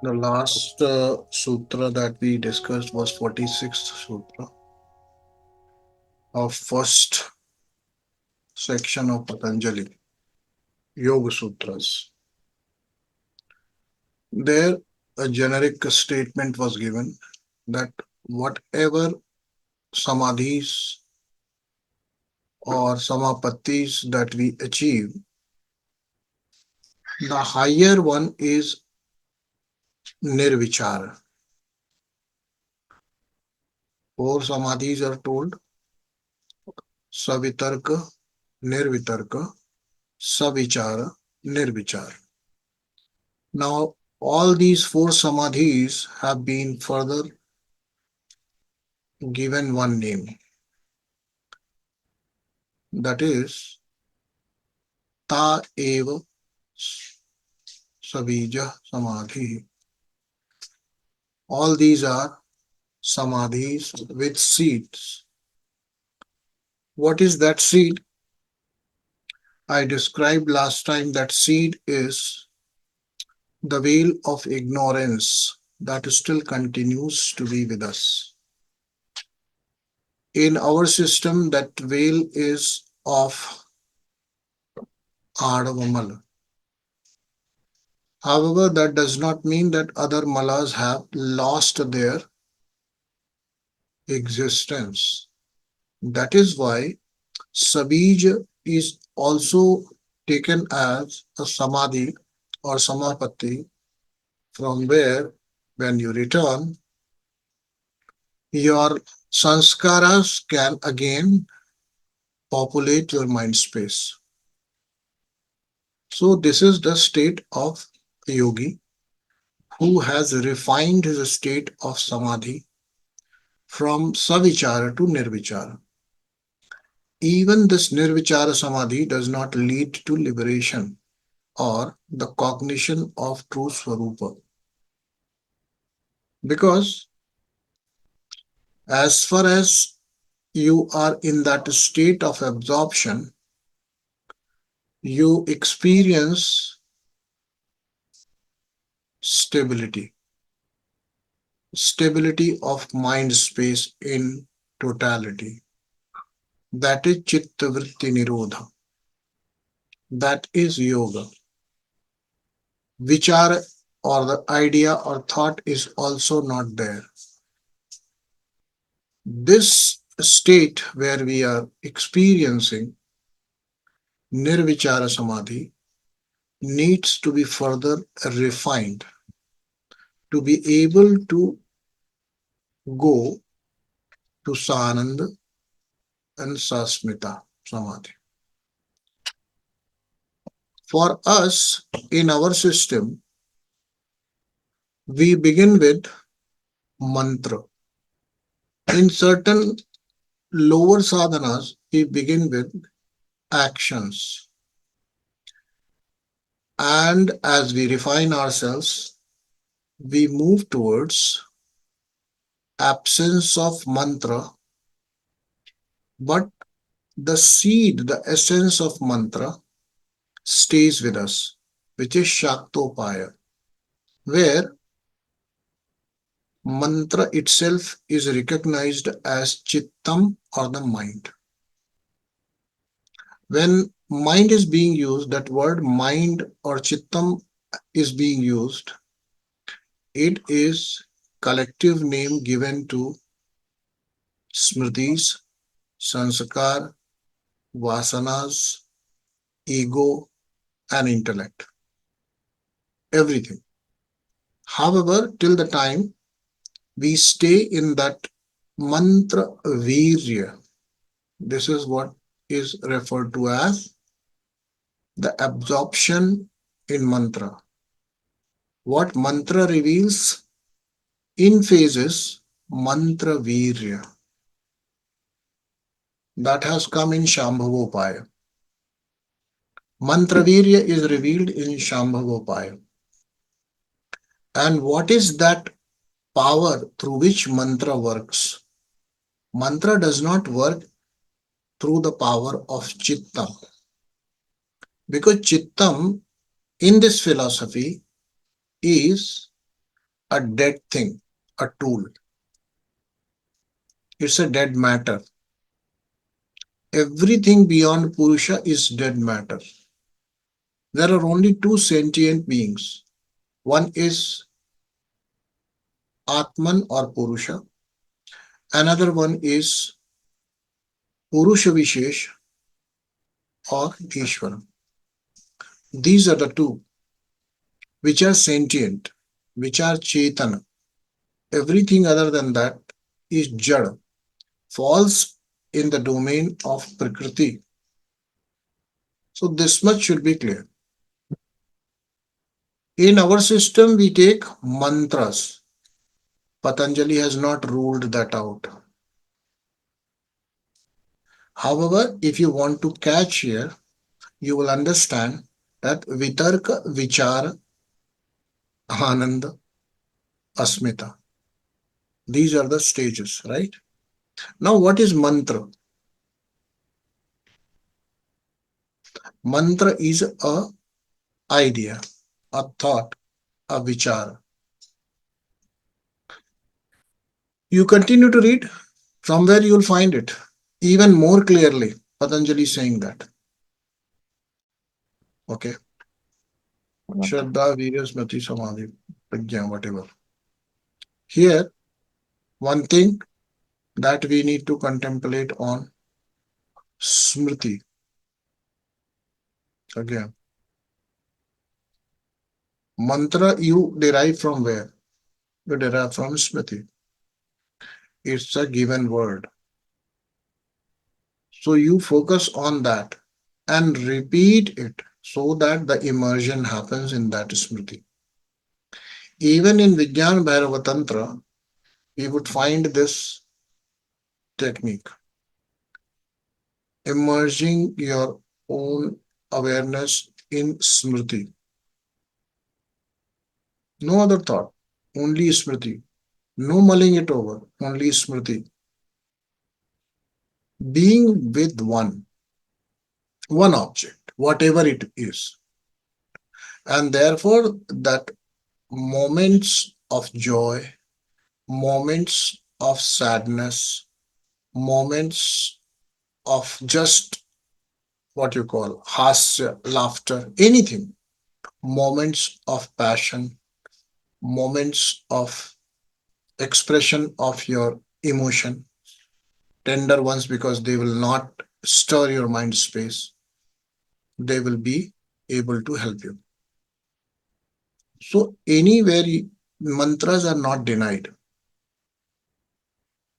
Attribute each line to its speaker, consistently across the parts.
Speaker 1: The last sutra that we discussed was 46th Sutra of first section of Patanjali, Yoga Sutras. There, a generic statement was given that whatever samadhis or samapattis that we achieve, the higher one is nirvichara. Four samadhis are told: Savitarka, Nirvitarka, Savichara, Nirvichara. Now, all these four samadhis have been further given one name, that is ta eva sabījaḥ samadhi. All these are samadhis with seeds. What is that seed? I described last time that seed is the veil of ignorance that still continues to be with us. In our system, that veil is of Adavamal. However, that does not mean that other malas have lost their existence. That is why sabījaḥ is also taken as a samadhi or samapatti, from where, when you return, your sanskaras can again populate your mind space. So, this is the state of a yogi who has refined his state of samadhi from savichara to nirvichara. Even this nirvichara samadhi does not lead to liberation or the cognition of true swarupa, because as far as you are in that state of absorption, you experience stability, stability of mind space in totality. That is chitta vritti nirodha. That is yoga. Vichara or the idea or thought is also not there. This state where we are experiencing nirvichara samadhi needs to be further refined to be able to go to sananda and sasmita samadhi. For us, in our system, we begin with mantra. In certain lower sadhanas, we begin with actions. And as we refine ourselves, we move towards absence of mantra, but the seed, the essence of mantra stays with us, which is Shaktopaya, where mantra itself is recognized as Chittam or the mind. When mind is being used, that word mind or Chittam is being used, it is collective name given to smritis, sanskar, vasanas, ego, and intellect. Everything. However, till the time we stay in that mantra virya, this is what is referred to as the absorption in mantra. What mantra reveals in phases, mantra virya. That has come in Shambhavopaya. Mantra virya is revealed in Shambhavopaya. And what is that power through which mantra works? Mantra does not work through the power of Chittam, because Chittam in this philosophy is a dead thing, a tool. It's a dead matter. Everything beyond Purusha is dead matter. There are only two sentient beings. One is Atman or Purusha. Another one is Purusha Vishesh or Ishvara. These are the two which are sentient, which are Chetana. Everything other than that is Jada, falls in the domain of Prakriti. So this much should be clear. In our system, we take mantras. Patanjali has not ruled that out. However, if you want to catch here, you will understand that Vitarka, Vichara, Ananda, Asmita. These are the stages, right? Now, what is mantra? Mantra is a idea, a thought, a vichara. You continue to read, from where you will find it even more clearly. Patanjali is saying that. Okay. Shraddha, Virya, Smriti, Samadhi, Prajna, whatever. Here, one thing that we need to contemplate on Smriti. Again, mantra you derive from where? You derive from Smriti. It's a given word. So you focus on that and repeat it so that the immersion happens in that Smriti. Even in Vijnana Bhairava Tantra, we would find this technique. Immersing your own awareness in Smriti. No other thought, only Smriti. No mulling it over, only Smriti. Being with one object, whatever it is. And therefore, that moments of joy, moments of sadness, moments of just what you call hasya, laughter, anything, moments of passion, moments of expression of your emotion, tender ones because they will not stir your mind space, they will be able to help you. So, anywhere mantras are not denied.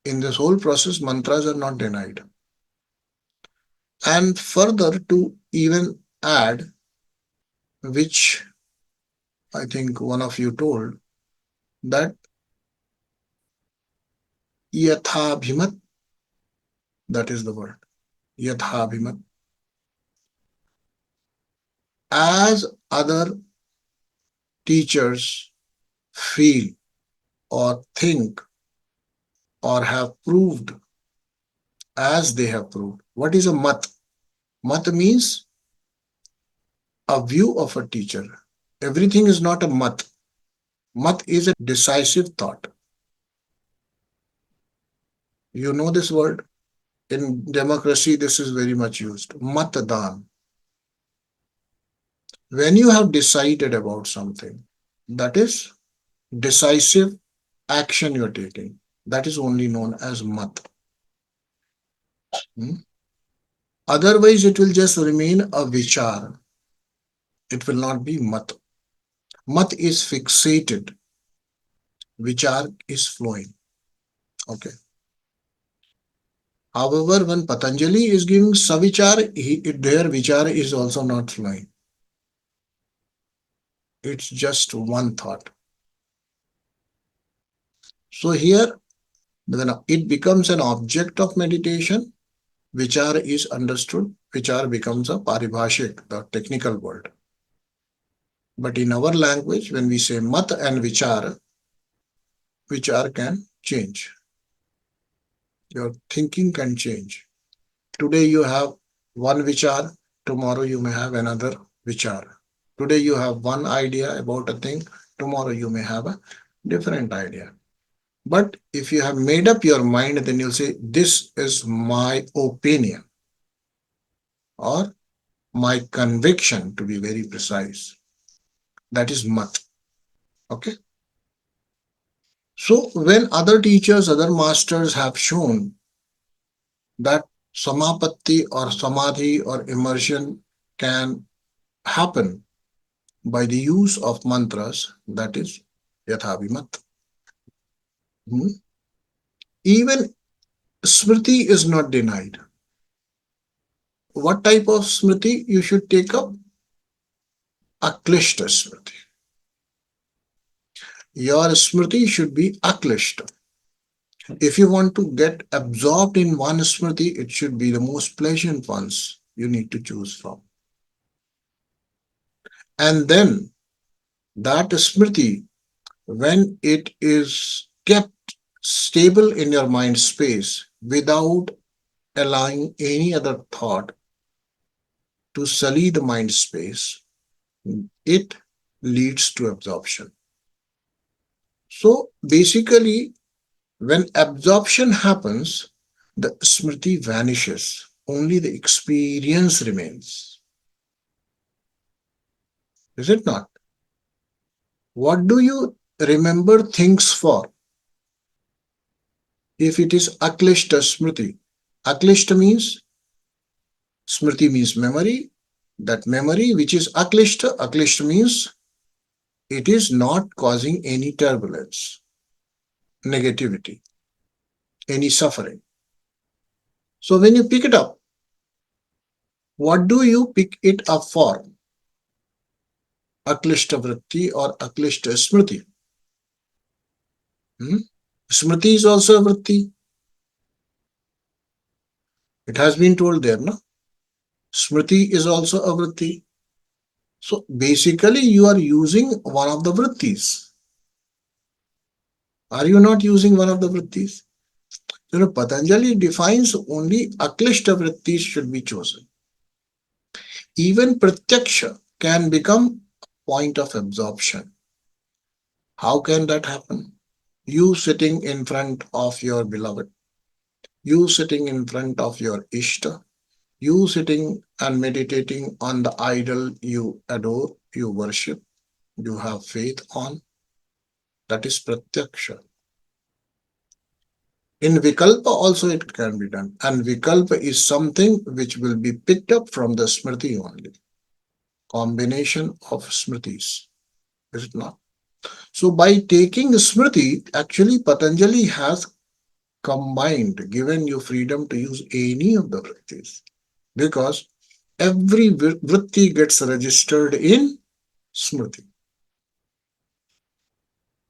Speaker 1: In this whole process, mantras are not denied. And further, to even add, which I think one of you told, that yathabhimat, that is the word, yathabhimat, as other teachers feel or think or have proved, as they have proved. What is a mat? Mat means a view of a teacher. Everything is not a mat. Mat is a decisive thought. You know this word? In democracy, this is very much used. Matdan. When you have decided about something, that is decisive action you're taking. That is only known as mat. Otherwise, it will just remain a vichar. It will not be mat. Mat is fixated. Vichar is flowing. Okay. However, when Patanjali is giving savichar, their vichar is also not flowing. It's just one thought. So here, when it becomes an object of meditation, vichar is understood. Vichar becomes a paribhashik, the technical word. But in our language, when we say mat and vichar can change. Your thinking can change. Today you have one vichar, tomorrow you may have another vichar. Today you have one idea about a thing, tomorrow you may have different idea. But if you have made up your mind, then you'll say, this is my opinion or my conviction, to be very precise. That is mat. Okay. So when other teachers, other masters have shown that samapatti or samadhi or immersion can happen by the use of mantras, that is yathavimat. Hmm? Even smriti is not denied. What type of smriti you should take up? Aklishta smriti. Your smriti should be aklishta. If you want to get absorbed in one smriti, it should be the most pleasant ones you need to choose from. And then that smriti, when it is kept stable in your mind space without allowing any other thought to sully the mind space, it leads to absorption. So basically, when absorption happens, the smriti vanishes, only the experience remains. Is it not? What do you remember things for if it is aklishta smriti? Aklishta means, smriti means memory. That memory which is aklishta, aklishta means it is not causing any turbulence, negativity, any suffering. So when you pick it up, what do you pick it up for? Aklishta vritti or aklishta smriti. Hmm? Smriti is also a vritti. It has been told there, no? Smriti is also a vritti. So basically, you are using one of the vrittis. Are you not using one of the vrittis? Patanjali defines only aklishta vrittis should be chosen. Even pratyaksha can become point of absorption. How can that happen? You sitting in front of your beloved, you sitting in front of your ishta, you sitting and meditating on the idol you adore, you worship, you have faith on, that is pratyaksha. In vikalpa also it can be done. And vikalpa is something which will be picked up from the smriti only. Combination of smritis. Is it not? So by taking the smriti, actually Patanjali has combined, given you freedom to use any of the vrittis. Because every vritti gets registered in smriti.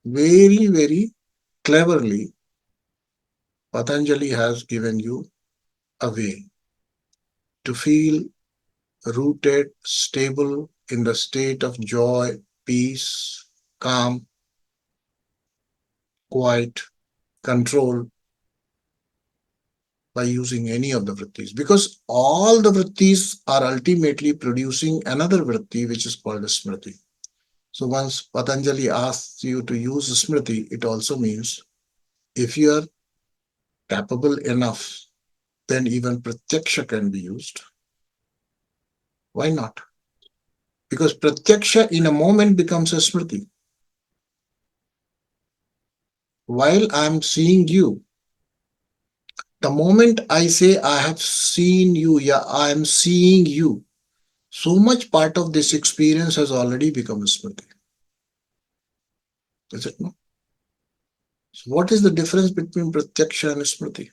Speaker 1: Very, very cleverly, Patanjali has given you a way to feel rooted, stable in the state of joy, peace, calm, quiet, control by using any of the vrittis. Because all the vrittis are ultimately producing another vritti which is called a smriti. So once Patanjali asks you to use smriti, it also means if you are capable enough, then even pratyaksha can be used. Why not? Because pratyaksha in a moment becomes a smriti. While I am seeing you, the moment I say I have seen you, yeah, I am seeing you, so much part of this experience has already become a smriti. Is it not? So what is the difference between pratyaksha and smriti?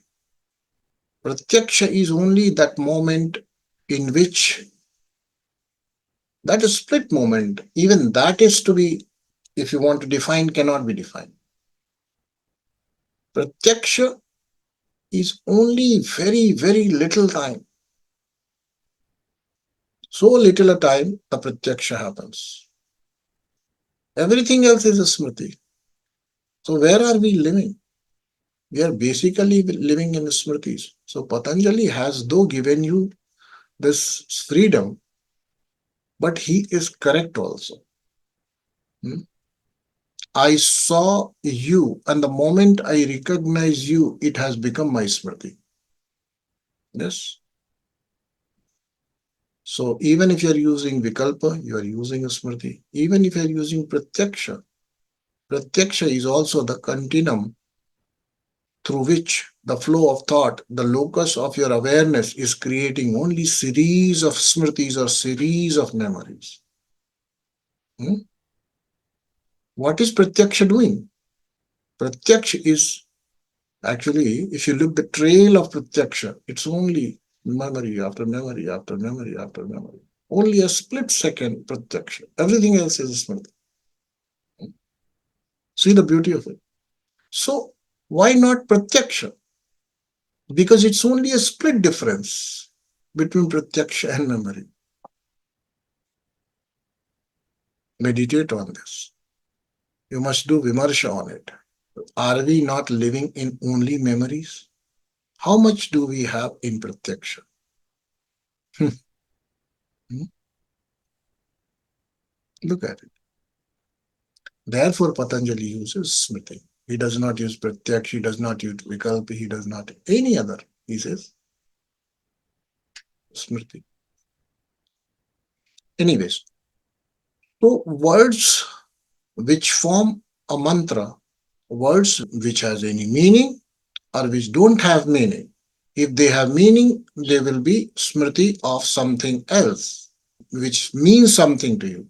Speaker 1: Pratyaksha is only that moment in which that is split moment, even that is to be, if you want to define, cannot be defined. Pratyaksha is only very, very little time. So little a time, the pratyaksha happens. Everything else is a smriti. So where are we living? We are basically living in smritis. So Patanjali has though given you this freedom, but he is correct also. Hmm? I saw you, and the moment I recognize you, it has become my smriti. Yes. So even if you are using vikalpa, you are using a smriti. Even if you are using pratyaksha, pratyaksha is also the continuum through which the flow of thought, the locus of your awareness, is creating only series of smritis or series of memories. Hmm? What is pratyaksha doing? Pratyaksha is actually, if you look the trail of pratyaksha, it's only memory after memory after memory after memory. Only a split second pratyaksha. Everything else is smriti. See the beauty of it. So why not pratyaksha? Because it's only a split difference between pratyaksha and memory. Meditate on this. You must do vimarsha on it. Are we not living in only memories? How much do we have in pratyaksha? Look at it. Therefore, Patanjali uses smriti. He does not use pratyaksha, he does not use vikalpa, he does not any other. He says smriti. Anyways, so words which form a mantra, words which has any meaning or which don't have meaning. If they have meaning, they will be smriti of something else, which means something to you.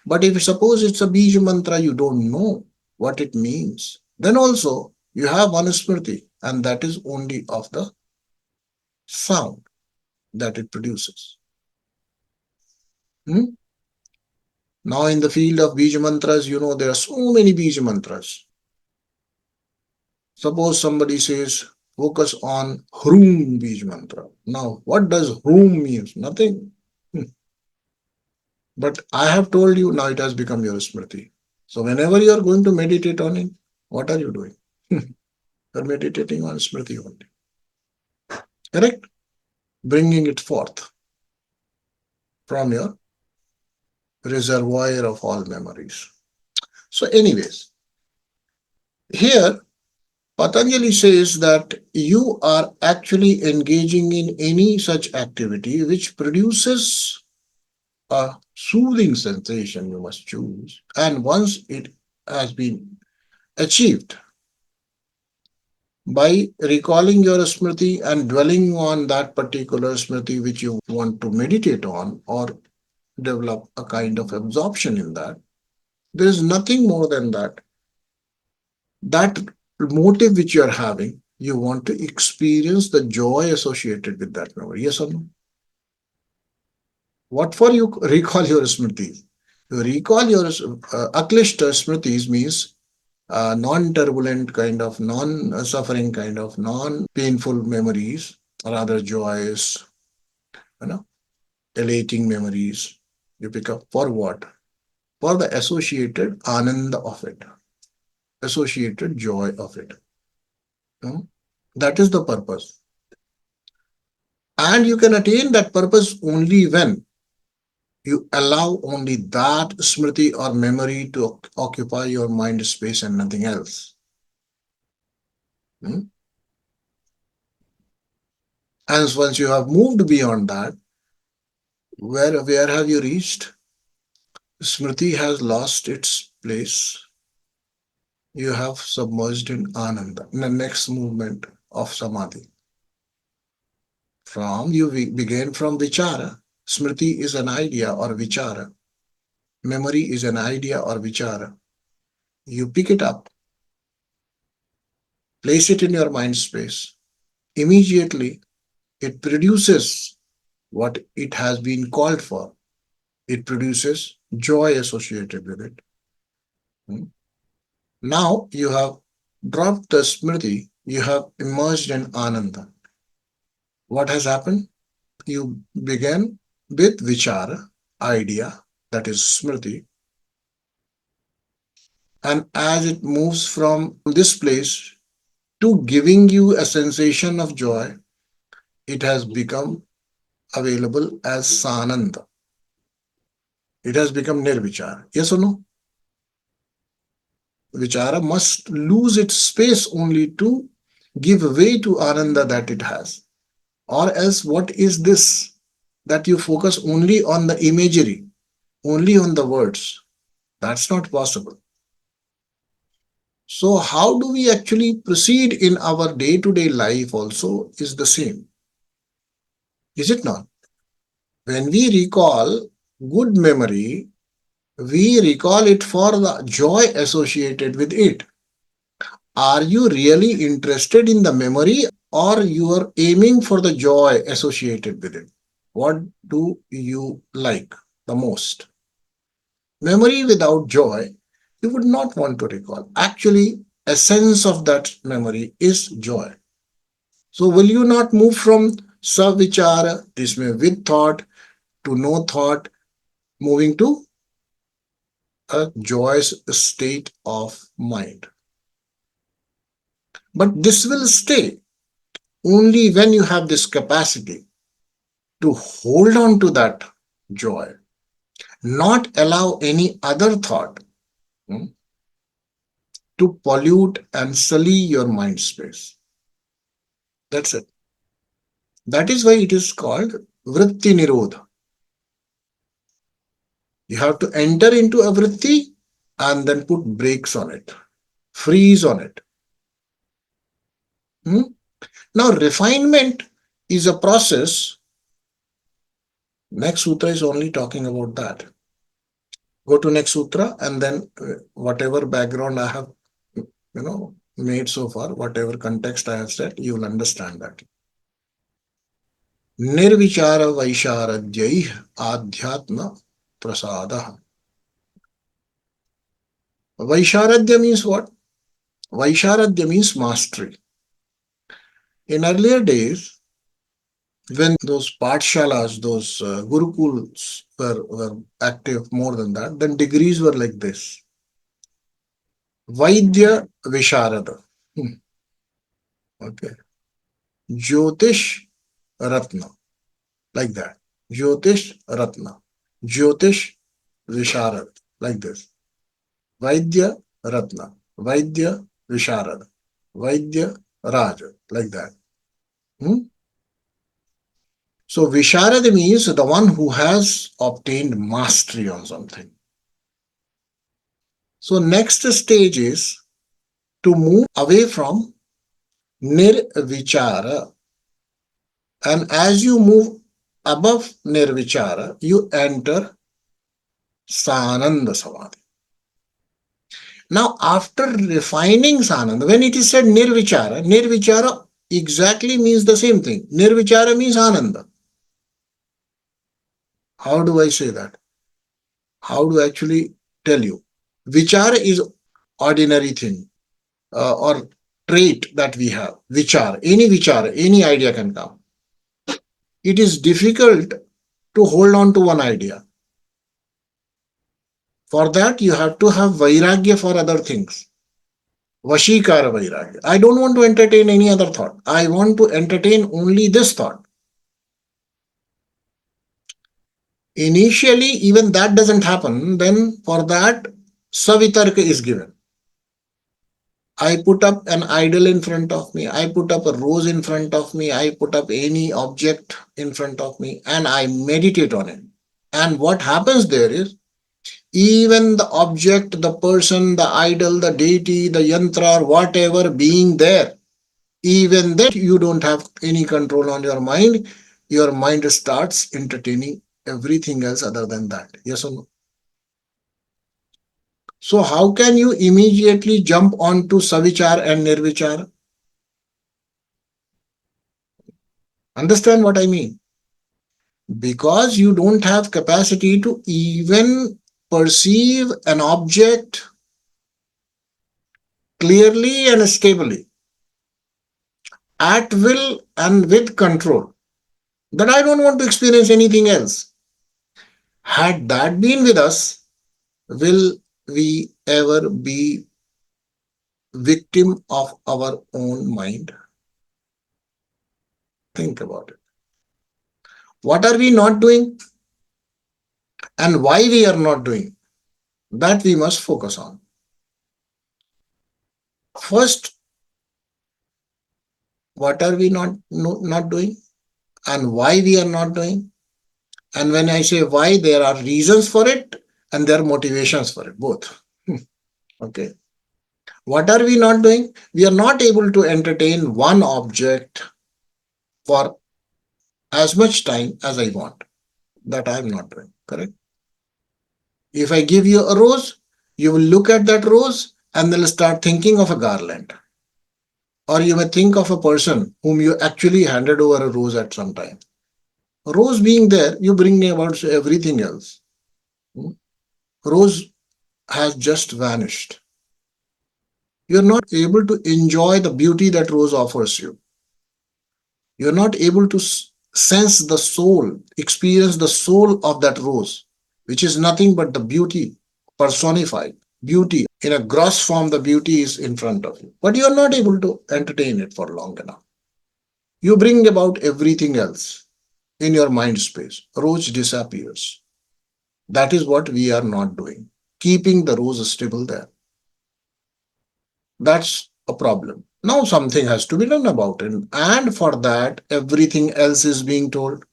Speaker 1: But if suppose it's a bija mantra, you don't know what it means, then also you have one smriti, and that is only of the sound that it produces. Hmm? Now, in the field of bija mantras, there are so many bija mantras. Suppose somebody says, focus on Hroom Bij mantra. Now, what does Hroom means? Nothing. But I have told you, now it has become your smriti. So whenever you are going to meditate on it, what are you doing? You're meditating on smriti only. Correct? Bringing it forth from your reservoir of all memories. So anyways, here Patanjali says that you are actually engaging in any such activity which produces a soothing sensation, you must choose. And once it has been achieved, by recalling your smriti and dwelling on that particular smriti which you want to meditate on or develop a kind of absorption in that, there is nothing more than that. That motive which you are having, you want to experience the joy associated with that memory. Yes or no? What for you recall your smritis? You recall your aklishta smritis means non-turbulent kind of, non-suffering kind of, non-painful memories, rather joyous, you know, elating memories. You pick up for what? For the associated ananda of it, associated joy of it. Hmm? That is the purpose. And you can attain that purpose only when you allow only that smriti or memory to occupy your mind space and nothing else. Hmm? And once you have moved beyond that, where have you reached? Smriti has lost its place. You have submerged in Ananda, in the next movement of Samadhi. You began from Vichara. Smriti is an idea or Vichara. Memory is an idea or Vichara. You pick it up, place it in your mind space. Immediately, it produces what it has been called for. It produces joy associated with it. Hmm? Now you have dropped the Smriti, you have immersed in Ananda. What has happened? You began with Vichara, idea, that is Smriti, and as it moves from this place to giving you a sensation of joy, it has become available as Sananda. It has become Nirvichara. Yes or no? vichara must lose its space only to give way to ananda that it has. Or else, what is this? That you focus only on the imagery, only on the words. That's not possible. So, how do we actually proceed in our day to day life also is the same. Is it not? When we recall good memory, we recall it for the joy associated with it. Are you really interested in the memory or you are aiming for the joy associated with it? What do you like the most? Memory without joy, you would not want to recall. Actually, essence of that memory is joy. So will you not move from savichara, this may with thought, to no thought, moving to a joyous state of mind? But this will stay only when you have this capacity to hold on to that joy, not allow any other thought to pollute and sully your mind space. That's it. That is why it is called vritti nirodha. You have to enter into a vritti and then put brakes on it, freeze on it. Now, refinement is a process. Next sutra is only talking about that. Go to next sutra and then whatever background I have, made so far, whatever context I have said, you will understand that. Nirvicāra-vaiśāradye-adhyātma-prasādaḥ. Vaisharadya means what? Vaisharadya means mastery. In earlier days, when those pathshalas, those gurukuls were active more than that, then degrees were like this. Vaidya Visharada. Okay. Jyotish Ratna. Like that. Jyotish Ratna. Jyotish Visharad. Like this. Vaidya Ratna. Vaidya Visharad. Vaidya Raja. Like that. So Visharad means the one who has obtained mastery on something. So next stage is to move away from nirvichara. And as you move above nirvichara, you enter sananda samadhi. Now, after refining sananda, when it is said nirvichara exactly means the same thing. Nirvichara means ananda. How do I say that? How do I actually tell you? Vichara is ordinary thing or trait that we have. Vichara, any idea can come. It is difficult to hold on to one idea. For that, you have to have vairagya for other things. Vashikara-vairagya. I don't want to entertain any other thought. I want to entertain only this thought. Initially, even that doesn't happen. Then for that, Savitarka is given. I put up an idol in front of me. I put up a rose in front of me. I put up any object in front of me and I meditate on it. And what happens there is, even the object, the person, the idol, the deity, the yantra, or whatever being there, even that you don't have any control on your mind starts entertaining everything else other than that. Yes or no? So how can you immediately jump onto savichar and nirvichar? Understand what I mean? Because you don't have capacity to even perceive an object clearly and stably, at will and with control, that I don't want to experience anything else. Had that been with us, will we ever be victim of our own mind? Think about it. What are we not doing and why we are not doing? That we must focus on. First, what are we not doing and why we are not doing? And when I say why, there are reasons for it and there are motivations for it, both. Okay. What are we not doing? We are not able to entertain one object for as much time as I want. That I am not doing. Correct? If I give you a rose, you will look at that rose and then start thinking of a garland. Or you may think of a person whom you actually handed over a rose at some time. Rose being there, you bring about everything else. Rose has just vanished. You're not able to enjoy the beauty that rose offers you. You're not able to sense the soul, experience the soul of that rose, which is nothing but the beauty personified. Beauty in a gross form, the beauty is in front of you, but you're not able to entertain it for long enough. You bring about everything else in your mind space. Rose disappears. That is what we are not doing, keeping the rose stable there. That's a problem. Now something has to be done about it. And for that, everything else is being told.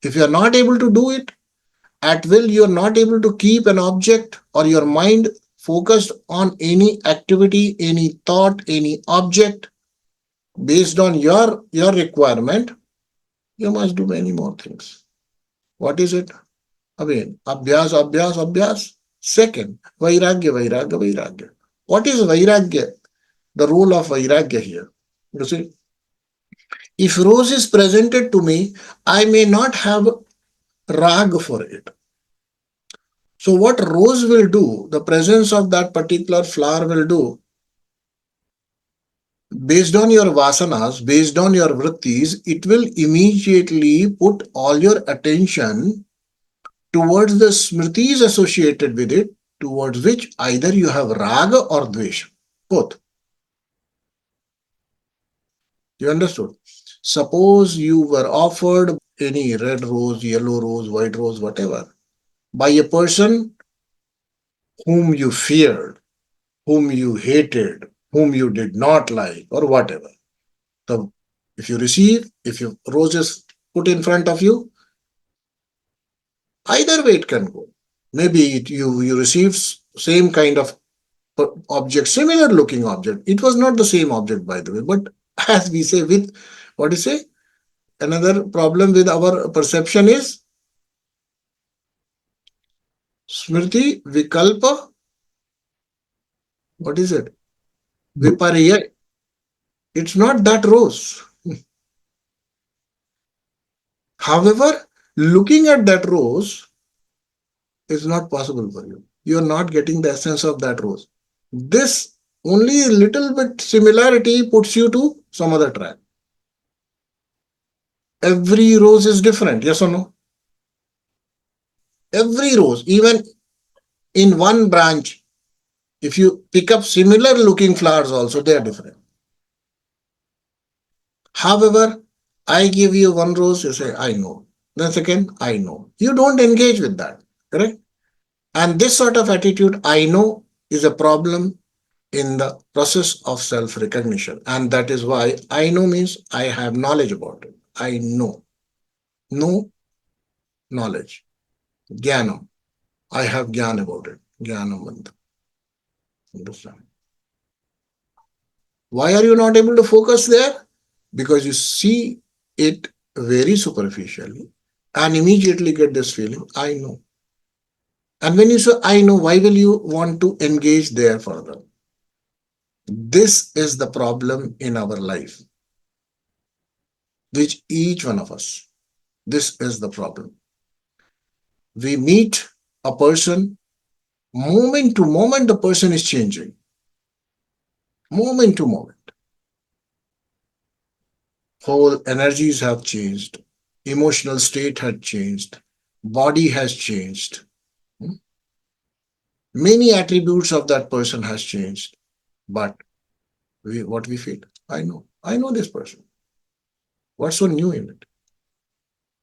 Speaker 1: If you are not able to do it at will, you are not able to keep an object or your mind focused on any activity, any thought, any object based on your requirement, you must do many more things. What is it? Again, abhyas, abhyas, abhyas. Second, vairagya, vairagya, vairagya. What is vairagya? The role of vairagya here. You see, if rose is presented to me, I may not have rag for it. So what rose will do, the presence of that particular flower will do, based on your vasanas, based on your vrittis, it will immediately put all your attention towards the smritis associated with it, towards which either you have raga or dvesha, both. You understood? Suppose you were offered any red rose, yellow rose, white rose, whatever, by a person whom you feared, whom you hated, whom you did not like, or whatever. So, if you receive, if your rose is put in front of you, either way it can go. Maybe you received same kind of object, similar looking object. It was not the same object, by the way, but as we say, with what do you say? Another problem with our perception is smriti vikalpa. What is it? Viparya. It's not that rose. However, looking at that rose is not possible for you. You are not getting the essence of that rose. This only a little bit similarity puts you to some other track. Every rose is different, yes or no? Every rose, even in one branch, if you pick up similar looking flowers also, they are different. However, I give you one rose, you say, I know. Then second, I know. You don't engage with that, correct? And this sort of attitude, I know, is a problem in the process of self-recognition. And that is why I know means I have knowledge about it. I know. Know, knowledge. Jnanam. I have jnana about it. Jnanam. Understand? Why are you not able to focus there? Because you see it very superficially and immediately get this feeling, I know. And when you say, I know, why will you want to engage there further? This is the problem in our life, which each one of us, this is the problem. We meet a person, moment to moment, the person is changing. Moment to moment. Whole energies have changed, emotional state had changed, body has changed. Many attributes of that person has changed. But what we feel, I know this person. What's so new in it?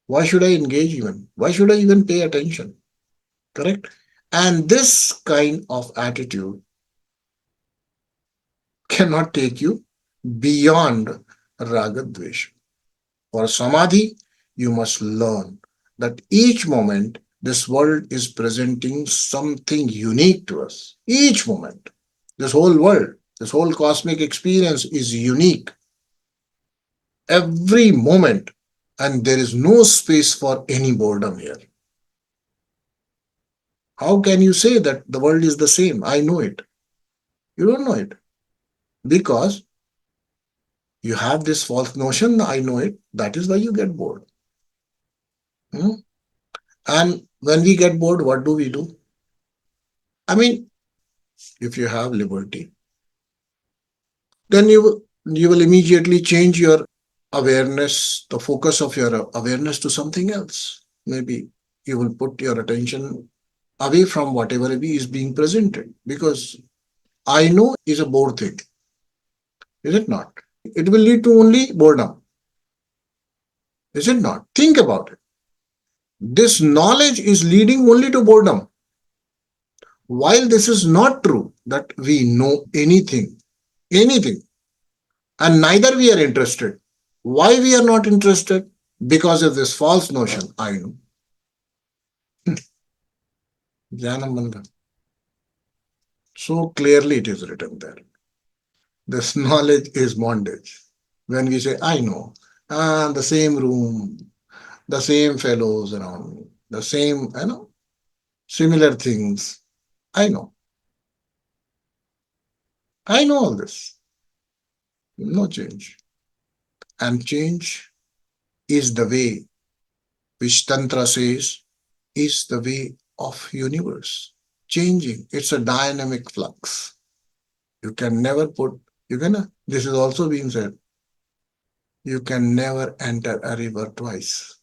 Speaker 1: Why should I engage even? Why should I even pay attention? Correct? And this kind of attitude cannot take you beyond raga dvesha. For samadhi, you must learn that each moment this world is presenting something unique to us. Each moment. This whole world, this whole cosmic experience is unique. Every moment. And there is no space for any boredom here. How can you say that the world is the same? I know it. You don't know it. Because you have this false notion, I know it. That is why you get bored. Hmm? And when we get bored, what do we do? I mean, if you have liberty, then you will immediately change your awareness, the focus of your awareness to something else. Maybe you will put your attention away from whatever is being presented because I know is a bored thing, is it not? It will lead to only boredom, is it not? Think about it. This knowledge is leading only to boredom. While this is not true that we know anything, and neither we are interested. Why we are not interested? Because of this false notion, I know. Jnanam. So clearly it is written there. This knowledge is bondage. When we say, I know, the same room, the same fellows around me, the same, similar things. I know. I know all this. No change. And change is the way which Tantra says is the way of universe. Changing. It's a dynamic flux. You can never put, this is also being said, you can never enter a river twice.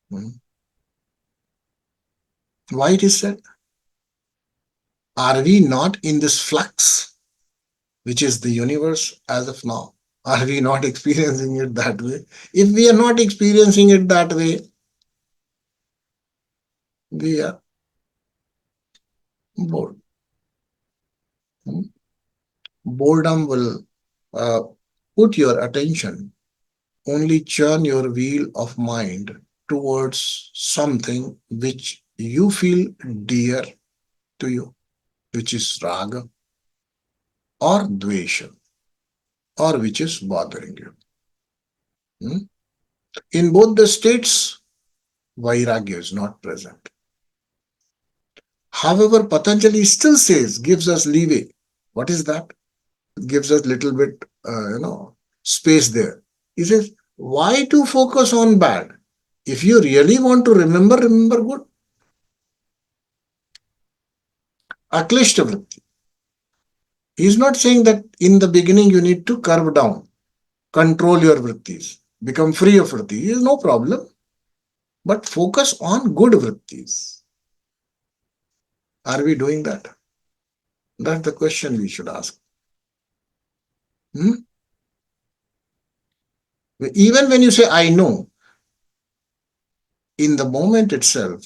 Speaker 1: Hmm. Why it is said? Are we not in this flux, which is the universe as of now? Are we not experiencing it that way? If we are not experiencing it that way, we are bored. Hmm. Boredom will uh, put your attention, only churn your wheel of mind towards something which you feel dear to you, which is raga or dvesha, or which is bothering you. Hmm? In both the states, vairagya is not present. However, Patanjali still says, gives us leeway. What is that? Gives us little bit, space there. He says, why to focus on bad? If you really want to remember good. Aklishta vritti. He is not saying that in the beginning you need to curve down, control your vrittis, become free of vritti. Is no problem. But focus on good vrittis. Are we doing that? That's the question we should ask. Hmm? Even when you say, I know, in the moment itself,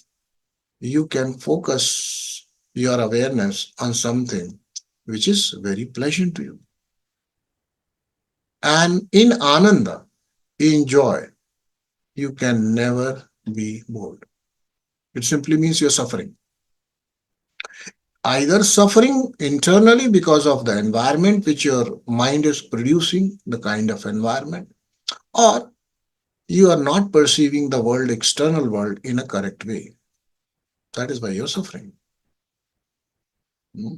Speaker 1: you can focus your awareness on something which is very pleasant to you. And in Ananda, in joy, you can never be bored. It simply means you're suffering. Either suffering internally because of the environment which your mind is producing, the kind of environment, or you are not perceiving the world, external world, in a correct way. That is why you're suffering. Hmm?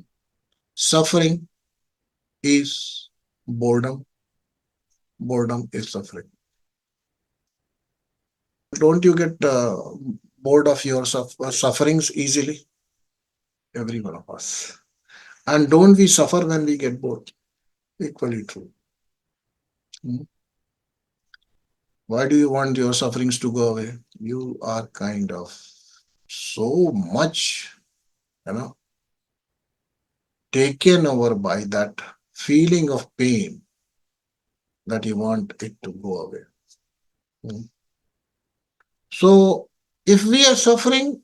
Speaker 1: Suffering is boredom. Boredom is suffering. Don't you get bored of your sufferings easily? Every one of us. And don't we suffer when we get bored? Equally true. Hmm? Why do you want your sufferings to go away? You are kind of so much, you know, taken over by that feeling of pain that you want it to go away. Hmm? So, if we are suffering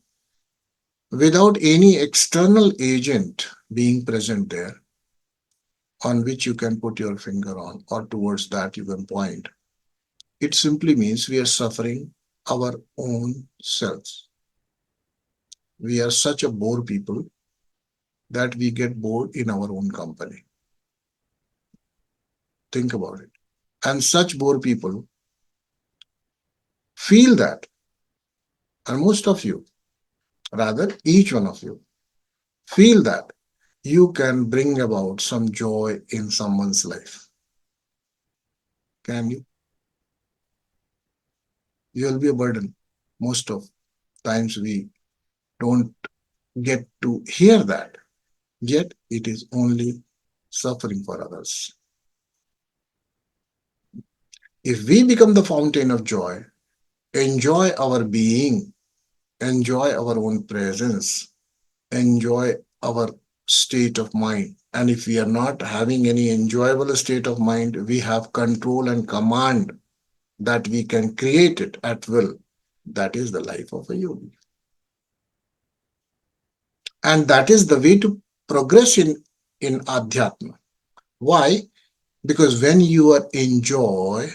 Speaker 1: without any external agent being present there, on which you can put your finger on, or towards that you can point. It simply means we are suffering our own selves. We are such a bore people that we get bored in our own company. Think about it. And such bore people feel that, and most of you, rather each one of you, feel that you can bring about some joy in someone's life. Can you? You will be a burden. Most of times we don't get to hear that, yet it is only suffering for others. If we become the fountain of joy, enjoy our being, enjoy our own presence, enjoy our state of mind. And if we are not having any enjoyable state of mind, we have control and command that we can create it at will. That is the life of a yogi. And that is the way to progress in adhyatma. Why? Because when you are in joy,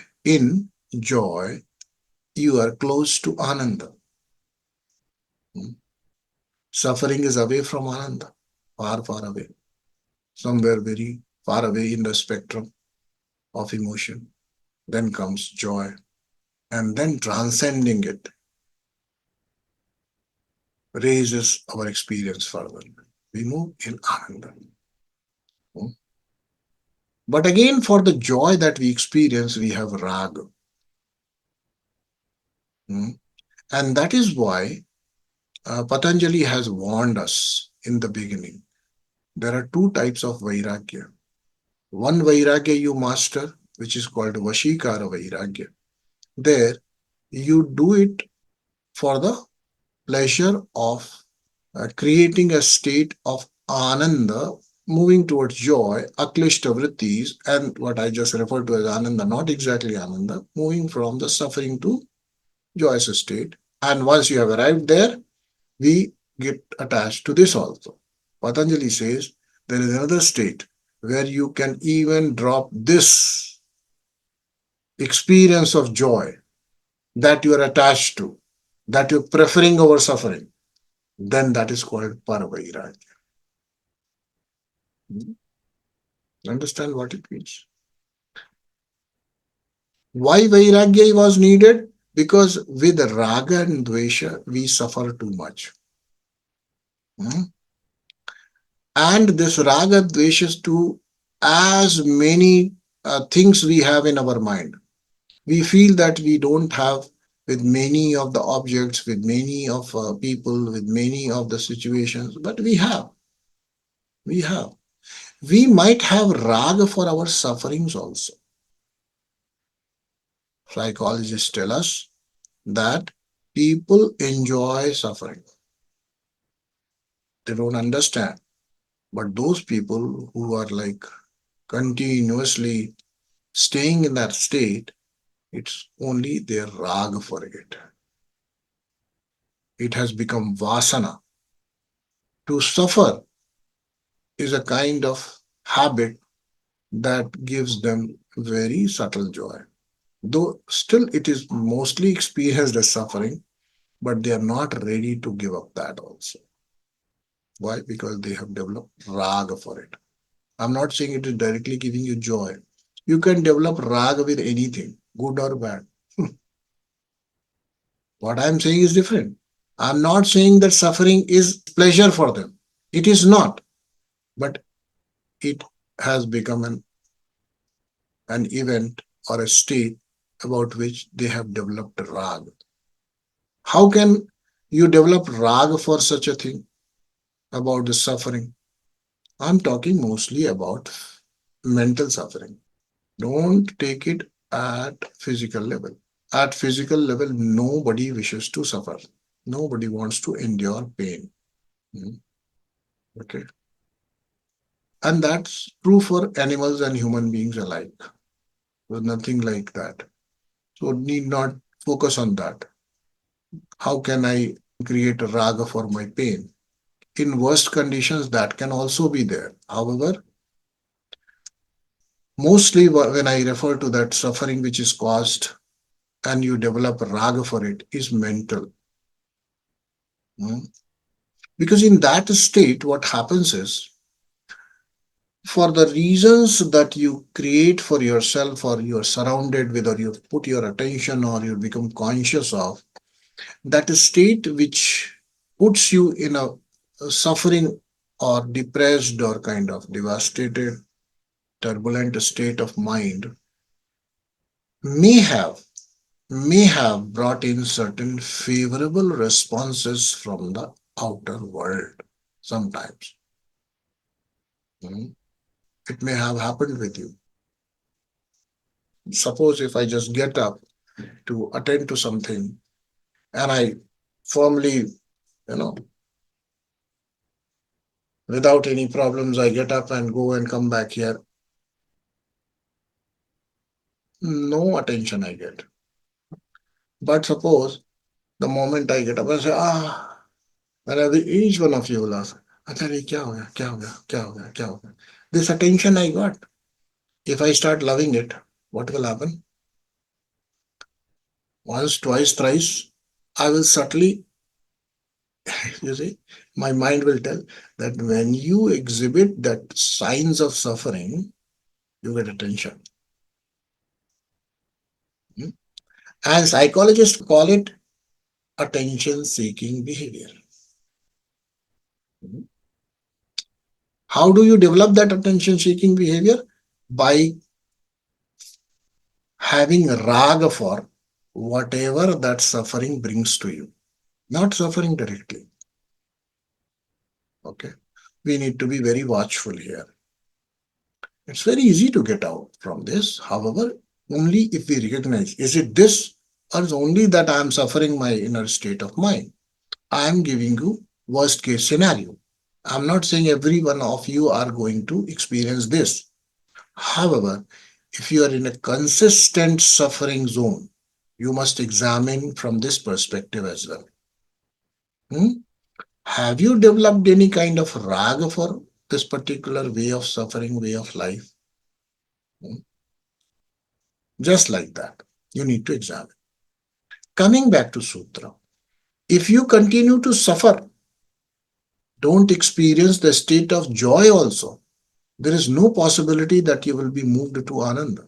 Speaker 1: you are close to ananda. Suffering is away from ananda, far, far away, somewhere very far away in the spectrum of emotion. Then comes joy, and then transcending it raises our experience further. We move in ananda. But again, for the joy that we experience, we have raga. And that is why Patanjali has warned us in the beginning. There are two types of vairagya. One vairagya you master, which is called vashikara-vairagya. There, you do it for the pleasure of creating a state of ananda, moving towards joy, aklishta vrittis, and what I just referred to as ananda, not exactly ananda, moving from the suffering to joyous state. And once you have arrived there, we get attached to this also. Patanjali says there is another state where you can even drop this experience of joy that you are attached to, that you're preferring over suffering. Then that is called paravairagya. Understand what it means? Why vairagya was needed? Because with raga and dvesha, we suffer too much. And this raga dveshas to as many things we have in our mind. We feel that we don't have with many of the objects, with many of people, with many of the situations, but we have. We have. We might have raga for our sufferings also. Psychologists tell us that people enjoy suffering. They don't understand. But those people who are like continuously staying in that state, it's only their raga for it. It has become vasana. To suffer is a kind of habit that gives them very subtle joy. Though still it is mostly experienced as suffering, but they are not ready to give up that also. Why? Because they have developed raga for it. I'm not saying it is directly giving you joy. You can develop raga with anything, good or bad. What I'm saying is different. I'm not saying that suffering is pleasure for them. It is not. But it has become an event or a state about which they have developed raga. How can you develop raga for such a thing about the suffering? I'm talking mostly about mental suffering. Don't take it at physical level. At physical level, nobody wishes to suffer. Nobody wants to endure pain. Okay. And that's true for animals and human beings alike. There's nothing like that. So need not focus on that. How can I create a raga for my pain? In worst conditions, that can also be there. However, Mostly when I refer to that suffering which is caused and you develop raga for it is mental. Hmm? Because in that state, what happens is, for the reasons that you create for yourself or you're surrounded with or you put your attention or you become conscious of, that state which puts you in a suffering or depressed or kind of devastated, turbulent state of mind may have may have brought in certain favorable responses from the outer world sometimes. Mm. It may have happened with you. Suppose if I just get up to attend to something and I firmly, you know, without any problems, I get up and go and come back here. No attention I get. But suppose the moment I get up and say, and each one of you will ask, "Acha, ye kya ho gaya? Kya ho gaya? Kya ho gaya? Kya ho gaya?" This attention I got. If I start loving it, what will happen? Once, twice, thrice, I will subtly, you see, my mind will tell that when you exhibit that signs of suffering, you get attention. Hmm? And psychologists call it attention seeking behavior. Hmm? How do you develop that attention seeking behavior? By having raga for whatever that suffering brings to you, not suffering directly. Okay. We need to be very watchful here. It's very easy to get out from this. However, only if we recognize, is it this or is only that I am suffering my inner state of mind? I am giving you worst case scenario. I'm not saying every one of you are going to experience this. However, if you are in a consistent suffering zone, you must examine from this perspective as well. Hmm? Have you developed any kind of raga for this particular way of suffering, way of life? Hmm? Just like that, you need to examine. Coming back to Sutra, if you continue to suffer, don't experience the state of joy also. There is no possibility that you will be moved to Ananda.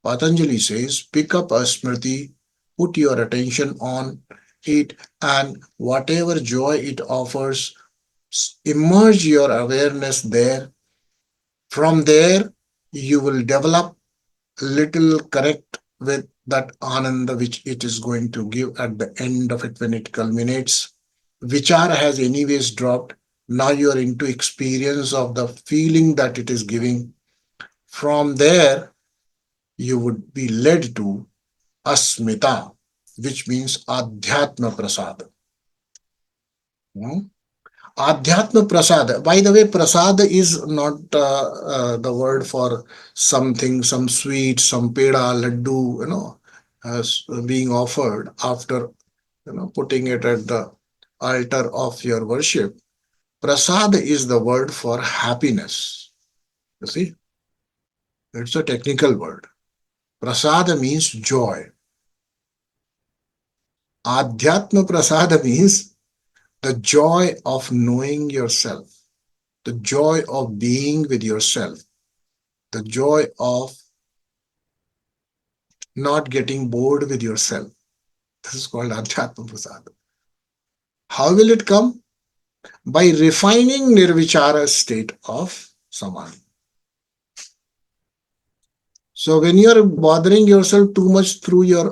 Speaker 1: Patanjali says, pick up a smriti, put your attention on it, and whatever joy it offers, immerse your awareness there. From there, you will develop little connect with that ananda which it is going to give at the end of it when it culminates. Vichara has anyways dropped. Now you are into experience of the feeling that it is giving. From there, you would be led to asmita, which means adhyātma-prasādaḥ. Hmm? Adhyātma-prasādaḥ. By the way, prasada is not the word for something, some sweet, some peda, laddu, as being offered after, putting it at the altar of your worship. Prasad is the word for happiness. You see, it's a technical word. Prasada means joy. Adhyatma prasada means the joy of knowing yourself, the joy of being with yourself, the joy of not getting bored with yourself. This is called Adhyatma prasada. How will it come? By refining nirvichara state of samadhi. So when you are bothering yourself too much through your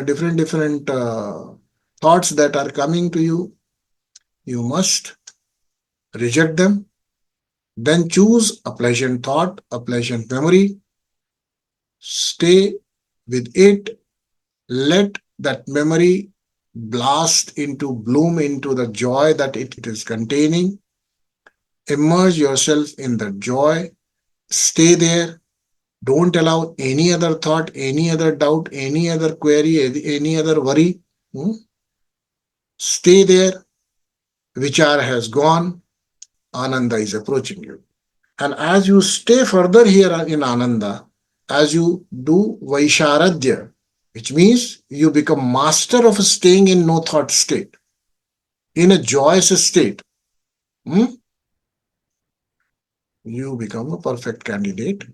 Speaker 1: different thoughts that are coming to you, you must reject them. Then choose a pleasant thought, a pleasant memory. Stay with it. Let that memory blast into bloom into the joy that it is containing. Immerse yourself in the joy. Stay there. Don't allow any other thought, any other doubt, any other query, any other worry. Hmm? Stay there. Vichar has gone. Ananda is approaching you. And as you stay further here in Ananda, as you do Vaisharadya, which means you become master of staying in no thought state, in a joyous state, you become a perfect candidate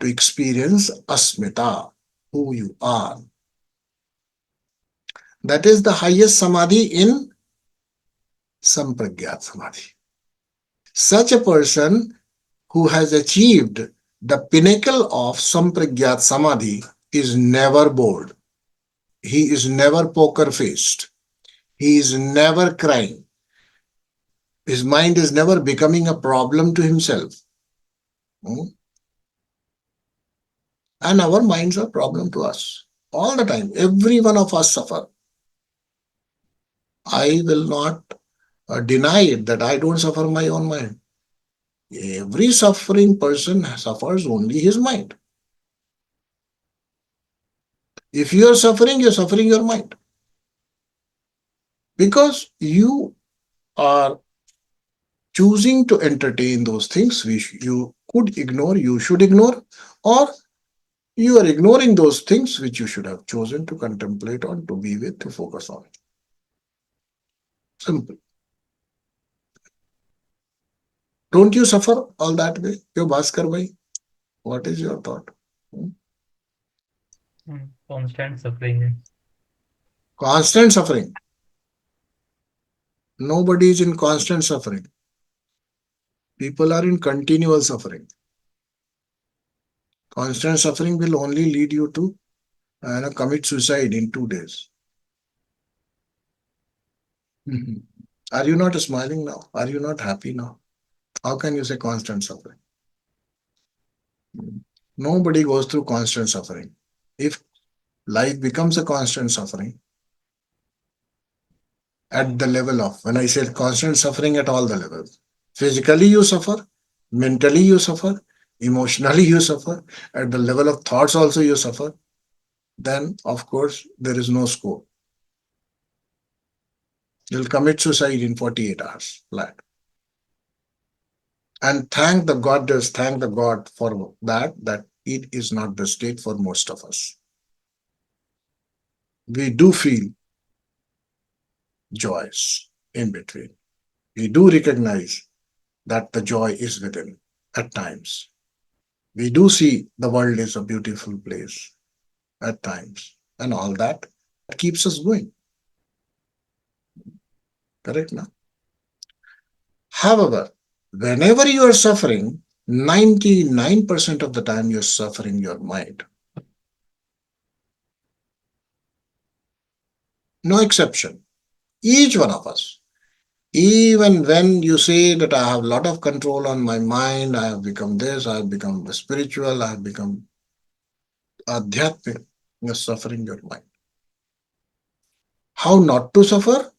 Speaker 1: to experience Asmita, who you are. That is the highest samadhi in Sampragyat Samadhi. Such a person who has achieved the pinnacle of Sampragyat Samadhi is never bored. He is never poker faced. He is never crying. His mind is never becoming a problem to himself. And our minds are a problem to us all the time. Every one of us suffer. I will not deny it that I don't suffer my own mind. Every suffering person suffers only his mind. If you are suffering, you're suffering your mind. Because you are choosing to entertain those things which you could ignore, you should ignore, or you are ignoring those things which you should have chosen to contemplate on, to be with, to focus on. Simple. Don't you suffer all that way? Yo Bhaskar bhai, what is your thought?
Speaker 2: Constant suffering.
Speaker 1: Constant suffering. Nobody is in constant suffering. People are in continual suffering. Constant suffering will only lead you to commit suicide in 2 days. Are you not smiling now? Are you not happy now? How can you say constant suffering? Nobody goes through constant suffering. If life becomes a constant suffering, at the level of, when I say constant suffering, at all the levels, physically you suffer, mentally you suffer, emotionally you suffer, at the level of thoughts also you suffer, then of course there is no scope. You'll commit suicide in 48 hours flat. And thank the goddess, thank the God for that it is not the state for most of us. We do feel joys in between. We do recognize that the joy is within at times. We do see the world is a beautiful place at times, and all that keeps us going. Correct now? However, whenever you are suffering, 99% of the time you're suffering your mind. No exception. Each one of us. Even when you say that I have a lot of control on my mind, I have become this, I have become spiritual, I have become adhyatmic, you're suffering your mind. How not to suffer?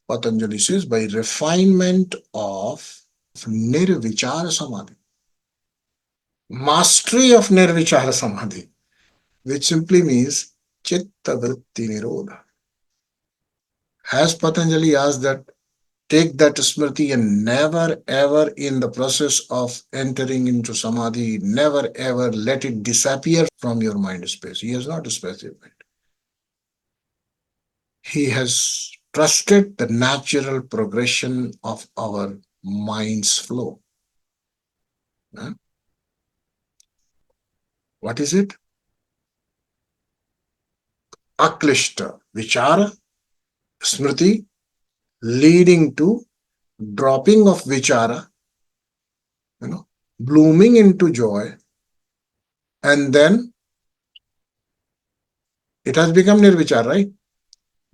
Speaker 1: Patanjali says by refinement of nirvicāra-samadhi. Mastery of nirvicāra-samadhi, which simply means chitta vritti nirodha. Has Patanjali asked that, take that smriti and never ever in the process of entering into samadhi, never ever let it disappear from your mind space. He has not specified. He has trusted the natural progression of our mind's flow. What is it? Aklishta vichara, smriti, leading to dropping of vichara, blooming into joy, and then it has become nirvichara, right?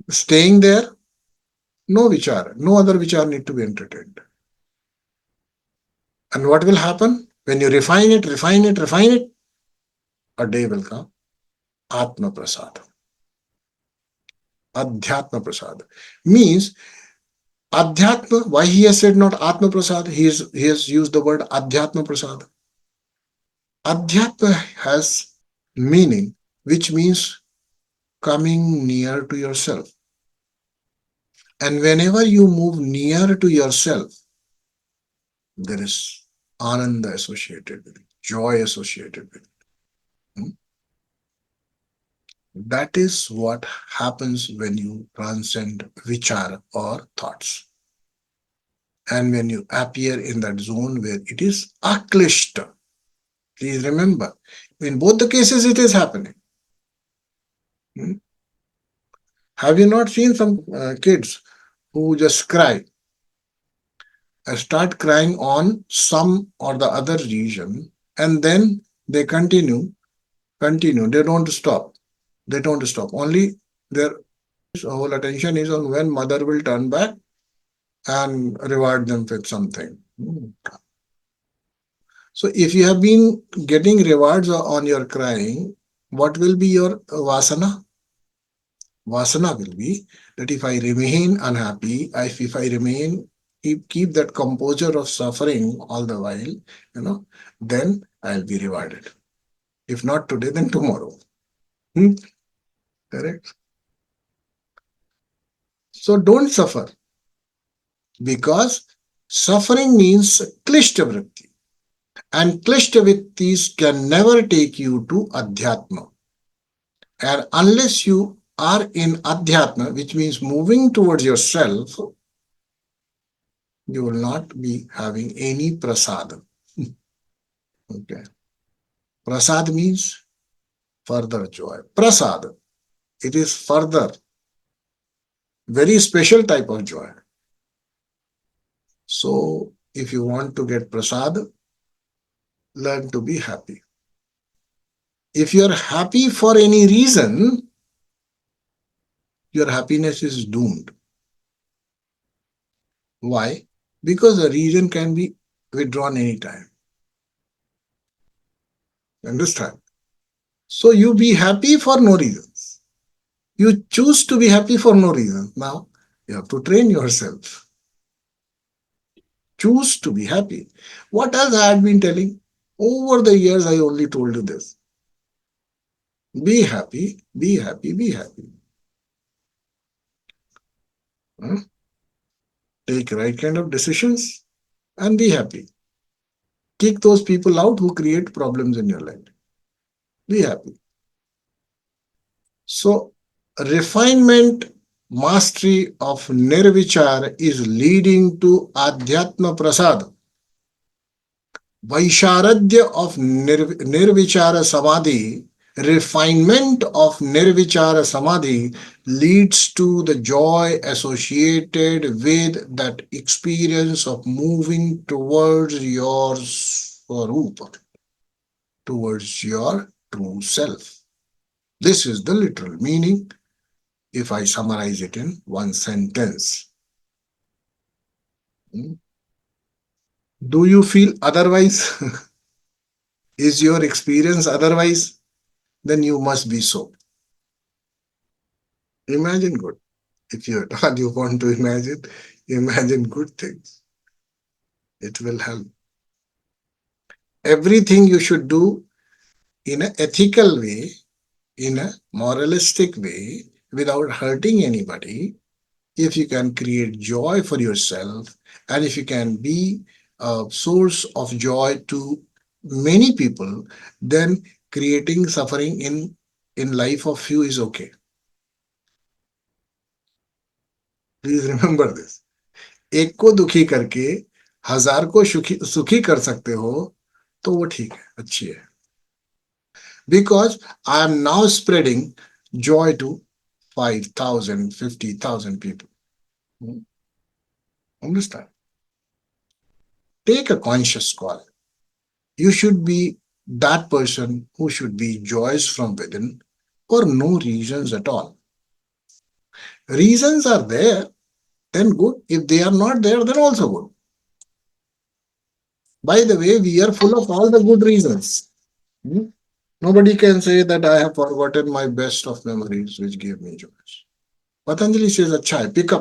Speaker 1: Staying there, no vichara, no other vichara need to be entertained. And what will happen? When you refine it, a day will come. Atma-prasādaḥ. Adhyātma-prasādaḥ. Means, Adhyatma, why he has said not Atma-prasādaḥ? He has used the word Adhyātma-prasādaḥ. Adhyatma has meaning, which means coming near to yourself. And whenever you move near to yourself, there is ananda associated with it, joy associated with it. Hmm? That is what happens when you transcend vichara or thoughts. And when you appear in that zone where it is aklishta. Please remember, in both the cases it is happening. Hmm? Have you not seen some kids who just cry, start crying on some or the other region, and then they continue. They don't stop. They don't stop. Only their whole attention is on when mother will turn back and reward them with something. So if you have been getting rewards on your crying, what will be your vasana? Vasana will be that if I remain unhappy, if I remain keep that composure of suffering all the while, then I'll be rewarded. If not today, then tomorrow. Hmm? Correct? So don't suffer, because suffering means klishta vritti. And klishta vrittis can never take you to adhyatma. And unless you are in adhyatma, which means moving towards yourself, you will not be having any prasad. Okay. Prasad means further joy. Prasad, it is further, very special type of joy. So if you want to get prasad, learn to be happy. If you are happy for any reason, your happiness is doomed. Why? Because the reason can be withdrawn anytime. Understand? So you be happy for no reasons. You choose to be happy for no reason. Now you have to train yourself. Choose to be happy. What else I had been telling? Over the years, I only told you this. Be happy, be happy, be happy. Hmm? Take right kind of decisions and be happy. Kick those people out who create problems in your life. Be happy. So, refinement, mastery of nirvichara is leading to adhyātma-prasādaḥ-vaiśāradye of nirvichara samadhi. Refinement of nirvichara samadhi leads to the joy associated with that experience of moving towards your swarupa, towards your true self. This is the literal meaning if I summarize it in one sentence. Do you feel otherwise? Is your experience otherwise? Then you must be so. Imagine good. If you at all you want to imagine good things. It will help. Everything you should do in an ethical way, in a moralistic way, without hurting anybody. If you can create joy for yourself, and if you can be a source of joy to many people, then creating suffering in life of few is okay. Please remember this. एक को दुखी करके हजार को सुखी कर सकते हो तो वो ठीक है, अच्छी है. Because I am now spreading joy to 5,000, 50,000 people. Understand? Take a conscious call. You should be that person who should be joyous from within for no reasons at all. Reasons are there, then good. If they are not there, then also good. By the way, we are full of all the good reasons. Nobody can say that I have forgotten my best of memories which gave me joy. Patanjali says, Acha hai, pick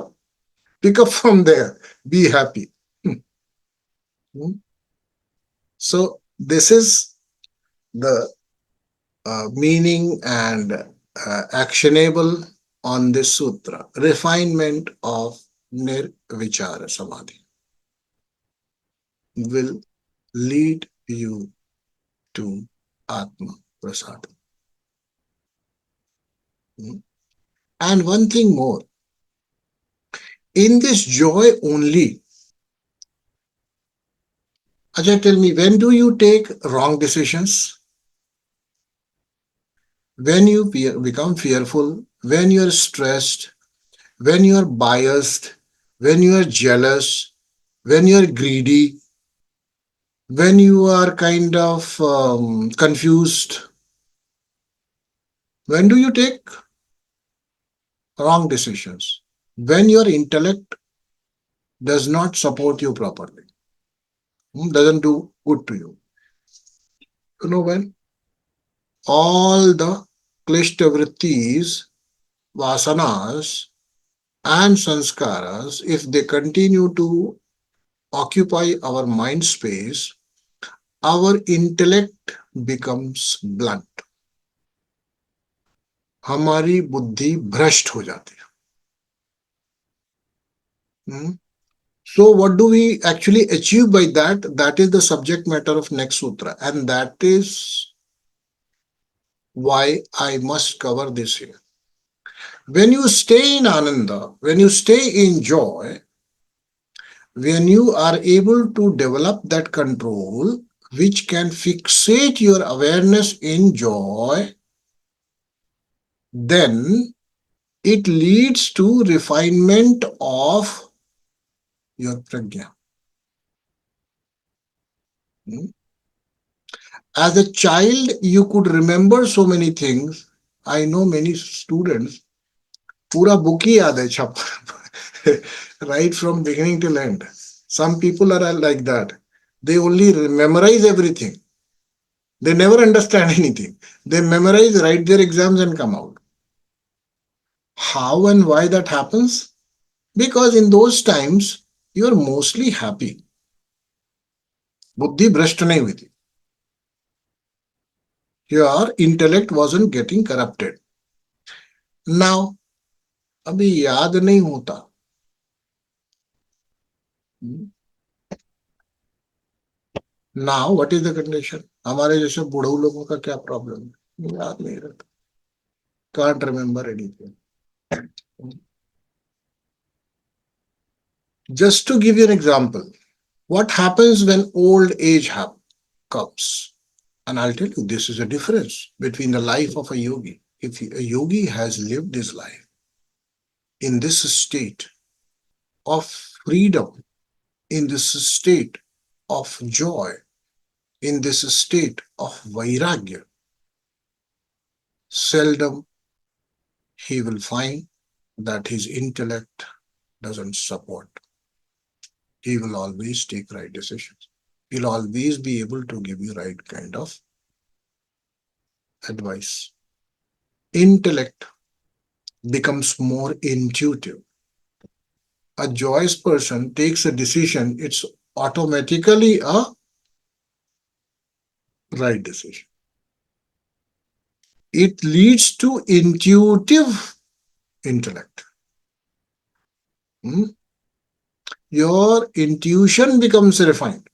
Speaker 1: up from there, be happy. So this is the meaning and actionable on this sutra, refinement of nirvichara samadhi. Will lead you to Atma Prasad. And one thing more, in this joy only, Ajay, tell me, when do you take wrong decisions? When you become fearful, when you are stressed, when you are biased, when you are jealous, when you are greedy, when you are kind of confused, when do you take wrong decisions? When your intellect does not support you properly, doesn't do good to you. You know when? All the klishta vrittis, vasanas, and sanskaras, if they continue to occupy our mind space, our intellect becomes blunt. हमारी बुद्धि भ्रष्ट हो जाती है. So what do we actually achieve by that? That is the subject matter of next sutra, and that is why I must cover this here. When you stay in ananda, when you stay in joy, when you are able to develop that control which can fixate your awareness in joy, then it leads to refinement of your prajna. As a child, you could remember so many things. I know many students, पूरा book ही याद है छप right from beginning till end. Some people are like that. They only memorize everything. They never understand anything. They memorize, write their exams and come out. How and why that happens? Because in those times, you are mostly happy. बुद्धि भ्रष्ट नहीं हुई थी. Your intellect wasn't getting corrupted. Now, अभी याद नहीं होता. Now, what is the condition? हमारे जैसे बूढ़े लोगों का क्या प्रॉब्लम है? याद नहीं रहता. Can't remember anything. Just to give you an example, what happens when old age comes? And I'll tell you, this is a difference between the life of a yogi. If a yogi has lived his life in this state of freedom, in this state of joy, in this state of vairagya, seldom he will find that his intellect doesn't support. He will always take right decisions. He'll always be able to give you right kind of advice. Intellect becomes more intuitive. A joyous person takes a decision, it's automatically a right decision. It leads to intuitive intellect. Your intuition becomes refined.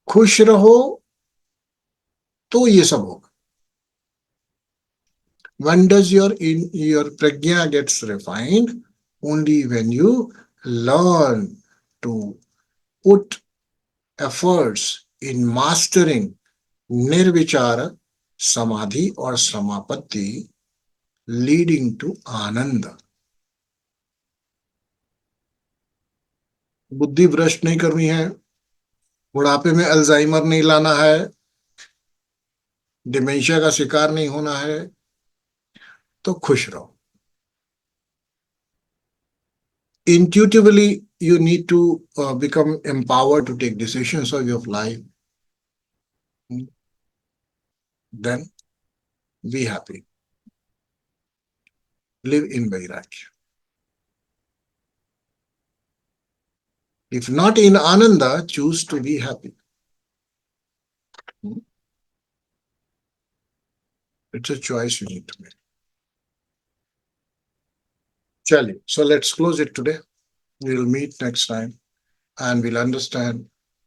Speaker 1: खुश रहो तो ये सब होगा. When does your prajna gets refined? Only when you learn to put efforts in mastering nirvicara, samadhi or samapatti, leading to ananda. बुद्धि भ्रष्ट नहीं करनी है, बुढ़ापे में अल्जाइमर नहीं लाना है, डिमेंशिया का शिकार नहीं होना है, तो खुश रहो. Intuitively, you need to become empowered to take decisions of your life. Then be happy. Live in Vairagya. If not in Ananda, choose to be happy. It's a choice you need to make. Chali. So let's close it today. We'll meet next time and we'll understand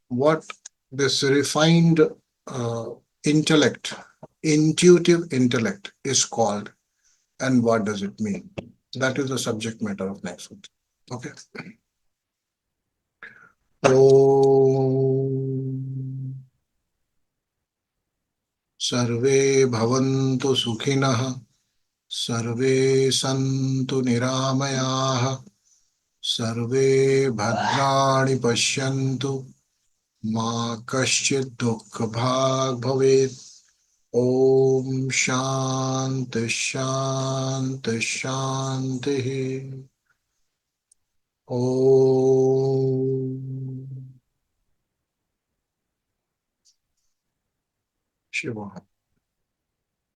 Speaker 1: what this refined uh, intellect, intuitive intellect is called, and what does it mean? That is the subject matter of next week. Okay. Om Sarve Bhavantu Sukhinah Sarve Santu Niramayah Sarve Bhadrani Pashyantu Ma Kaschid Dukkha Bhag Bhavet. Om Shanti Shanti Shanti. Om Shiva.